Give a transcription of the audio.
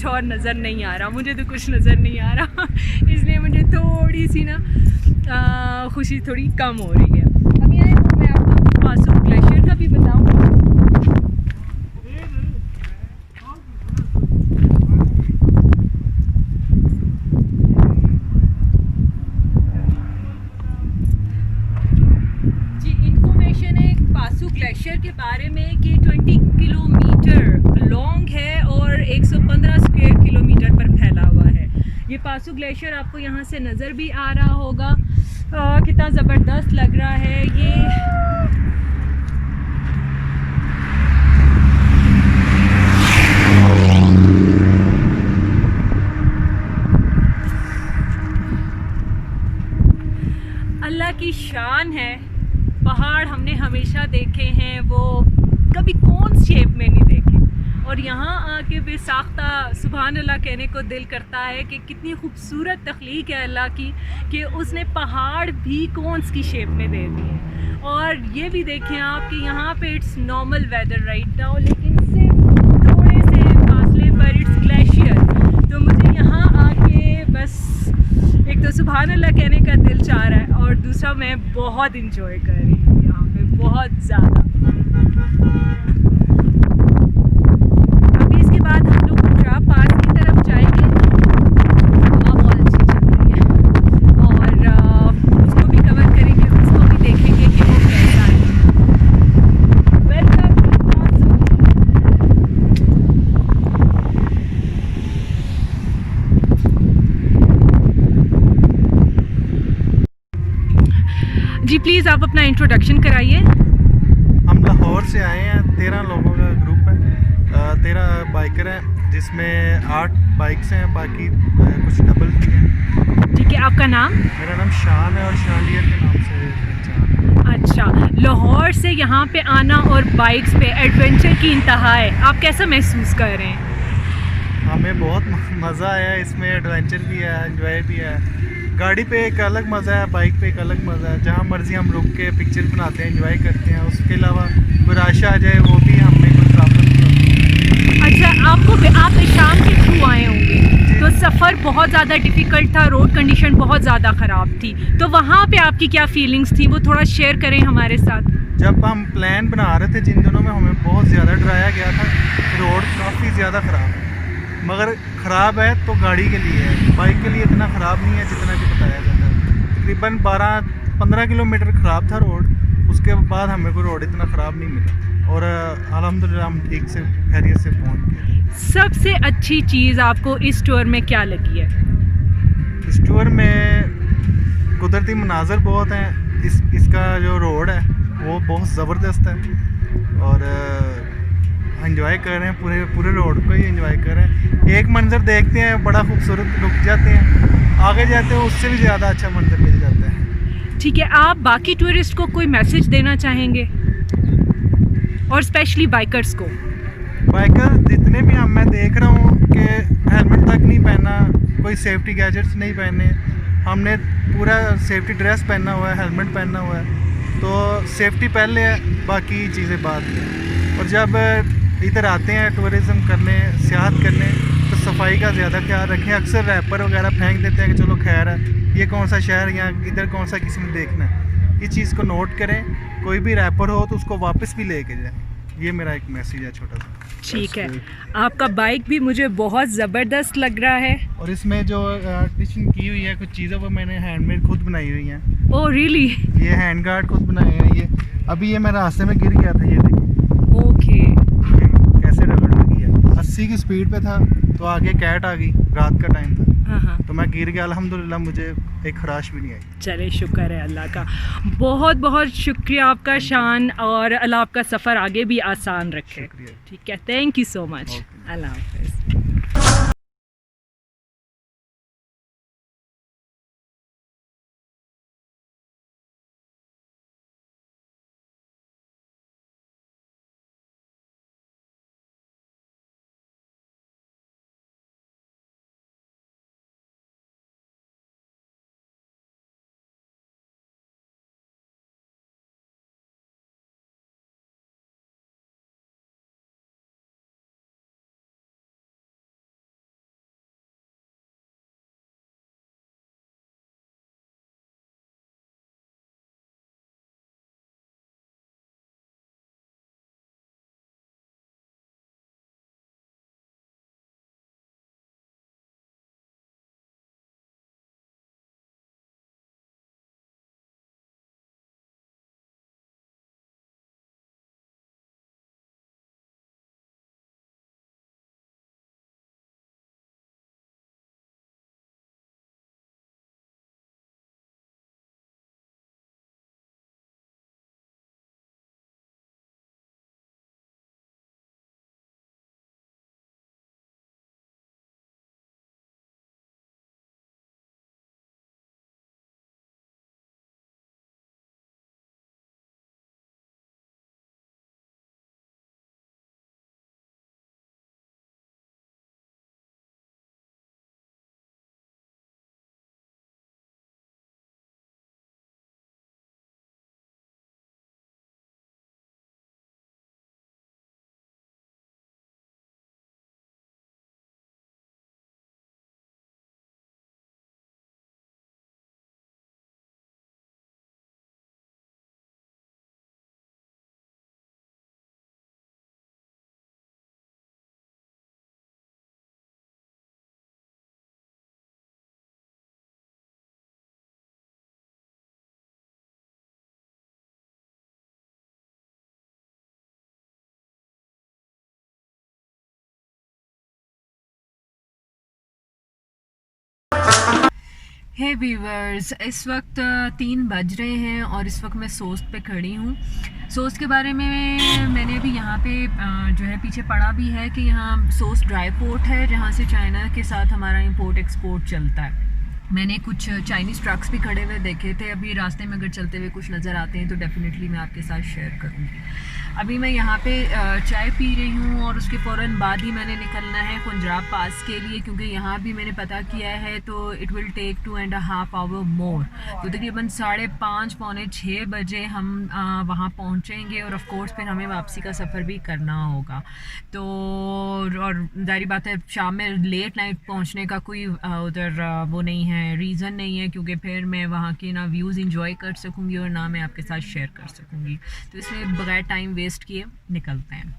कुछ और नज़र नहीं आ रहा, मुझे तो कुछ नज़र नहीं आ रहा इसलिए मुझे थोड़ी सी ना खुशी थोड़ी कम हो रही है। अभी आए तो मैं आपको पासो ग्लेशियर का भी बताऊँ। जी, इंफॉर्मेशन है पासो ग्लेशियर के बारे में कि 20 किलोमीटर लॉन्ग है और 115 स्क्वायर किलोमीटर पर फैला हुआ है। ये पासो ग्लेशियर आपको यहाँ से नज़र भी आ रहा होगा, कितना ज़बरदस्त लग रहा है ये। अल्लाह की शान है, पहाड़ हमने हमेशा देखे हैं, वो कभी कौन शेप में नहीं देखे, और यहाँ आके बेसाख्ता सुभान अल्लाह कहने को दिल करता है कि कितनी खूबसूरत तख्लीक है अल्लाह की कि उसने पहाड़ भी कौन की शेप में दे दिए। और ये भी देखें आप कि यहाँ पे it's normal weather right now, लेकिन सिर्फ थोड़े से फासले पर इट्स ग्लेशियर। तो मुझे यहाँ आके बस एक तो सुभान अल्लाह कहने का दिल चाह रहा है और दूसरा मैं बहुत इंजॉय कर रही हूँ यहाँ पे, बहुत ज़्यादा। अभी इसके बाद हम लोग गुजरा पास की तरफ जाएंगे, हवा बहुत अच्छी चल रही है और उसको भी कवर करेंगे, उसको भी देखेंगे कि वो कैसा है। वेलकम जी, प्लीज़ आप अपना इंट्रोडक्शन कराइए। हम लाहौर से आए हैं, 13 लोगों का ग्रुप है, 13 बाइकर हैं जिसमें 8 बाइक्स हैं, बाकी कुछ डबल भी हैं। ठीक है, आपका नाम? मेरा नाम शान है और शानडियर के नाम से पहचान है। अच्छा, लाहौर से यहाँ पे आना और बाइक्स पे एडवेंचर की इंतहा है, आप कैसा महसूस कर रहे हैं? हमें बहुत मज़ा आया, इसमें एडवेंचर भी है, एंजॉय भी है। गाड़ी पे एक अलग मज़ा है, बाइक पे एक अलग मज़ा है, जहाँ मर्ज़ी हम रुक के पिक्चर बनाते हैं, एंजॉय करते हैं। उसके अलावा कोई राशा आ जाए वो भी हमें कोई प्रॉब्लम नहीं होती। अच्छा, आप शाम के थ्रू आए होंगे तो सफ़र बहुत ज़्यादा डिफ़िकल्ट था, रोड कंडीशन बहुत ज़्यादा ख़राब थी, तो वहाँ पे आपकी क्या फीलिंग्स थी वो थोड़ा शेयर करें हमारे साथ। जब हम प्लान बना रहे थे जिन दिनों में, हमें बहुत ज़्यादा डराया गया था, रोड काफ़ी ज़्यादा ख़राब है। मगर ख़राब है तो गाड़ी के लिए है, बाइक के लिए इतना ख़राब नहीं है जितना कि बताया जाता है। तकरीबन 12-15 किलोमीटर ख़राब था रोड, उसके बाद हमें कोई रोड इतना ख़राब नहीं मिला और अल्हम्दुलिल्लाह हम ठीक से खैरियत से पहुंच गए। सबसे अच्छी चीज़ आपको इस टूर में क्या लगी है? इस टूर में कुदरती मनाजर बहुत हैं, इसका जो रोड है वो बहुत ज़बरदस्त है और एंजॉय कर रहे हैं, पूरे रोड को ही एंजॉय कर रहे हैं। एक मंज़र देखते हैं बड़ा खूबसूरत, रुक जाते हैं, आगे जाते हैं उससे भी ज़्यादा अच्छा मंज़र मिल जाता है। ठीक है, आप बाकी टूरिस्ट को कोई मैसेज देना चाहेंगे और स्पेशली बाइकर्स को? बाइकर जितने भी मैं देख रहा हूँ कि हेलमेट तक नहीं पहना, कोई सेफ्टी गैजेट्स नहीं पहने। हमने पूरा सेफ्टी ड्रेस पहना हुआ है, हेलमेट पहना हुआ है, तो सेफ्टी पहले है, बाकी चीज़ें बाद में। और जब इधर आते हैं टूरिज़म करने, सियाहत करने, तो सफाई का ज़्यादा ख्याल रखें। अक्सर रैपर वगैरह फेंक देते हैं कि चलो खैर है, ये कौन सा शहर या इधर कौन सा किस्म देखना है। इस चीज़ को नोट करें, कोई भी रैपर हो तो उसको वापस भी लेके जाएं। ये मेरा एक मैसेज है छोटा सा। ठीक है, आपका बाइक भी मुझे बहुत ज़बरदस्त लग रहा है और इसमें जो आर्टिशन की हुई है कुछ चीज़ें वो मैंने हैंडमेड खुद बनाई हुई हैं। Oh really? ये हैंड गार्ड खुद बनाए हैं। ये अभी ये मैं रास्ते में गिर गया था, ये देखिए ओके। कैसे रगड़ लगी है। 80 की स्पीड पे था तो आगे कैट आ गई, रात का टाइम था, हाँ हाँ, तो मैं गिर गया। अल्हम्दुलिल्लाह मुझे एक खराश भी नहीं आई। चले, शुक्र है अल्लाह का। बहुत बहुत शुक्रिया आपका शान, और अल्लाह आपका सफ़र आगे भी आसान रखे। शुक्रिया। ठीक है, थैंक यू सो मच। अल्लाह हाफ़िज़। हे व्यूवर्स, इस वक्त 3 बज रहे हैं और इस वक्त मैं सोस्ट पे खड़ी हूँ। सोस्ट के बारे में मैंने अभी यहाँ पे जो है पीछे पढ़ा भी है कि यहाँ सोस्ट ड्राई पोर्ट है जहाँ से चाइना के साथ हमारा इंपोर्ट एक्सपोर्ट चलता है। मैंने कुछ चाइनीज़ ट्रक्स भी खड़े हुए देखे थे, अभी रास्ते में अगर चलते हुए कुछ नज़र आते हैं तो डेफिनेटली मैं आपके साथ शेयर करूँगी। अभी मैं यहाँ पे चाय पी रही हूँ और उसके फ़ौरन बाद ही मैंने निकलना है पंजाब पास के लिए, क्योंकि यहाँ भी मैंने पता किया है तो इट विल टेक 2.5 आवर मोर। तो तकरीबन 5:30 पौने 6 बजे हम वहाँ पहुँचेंगे और ऑफ कोर्स फिर हमें वापसी का सफ़र भी करना होगा। तो और जाहिर बात है शाम में लेट नाइट पहुँचने का कोई उधर वो नहीं है, रीज़न नहीं है, क्योंकि फिर मैं वहाँ के ना व्यूज़ इंजॉय कर सकूँगी और ना मैं आपके साथ शेयर कर सकूँगी। तो इसलिए बगैर टाइम वेस्ट किए निकलते हैं।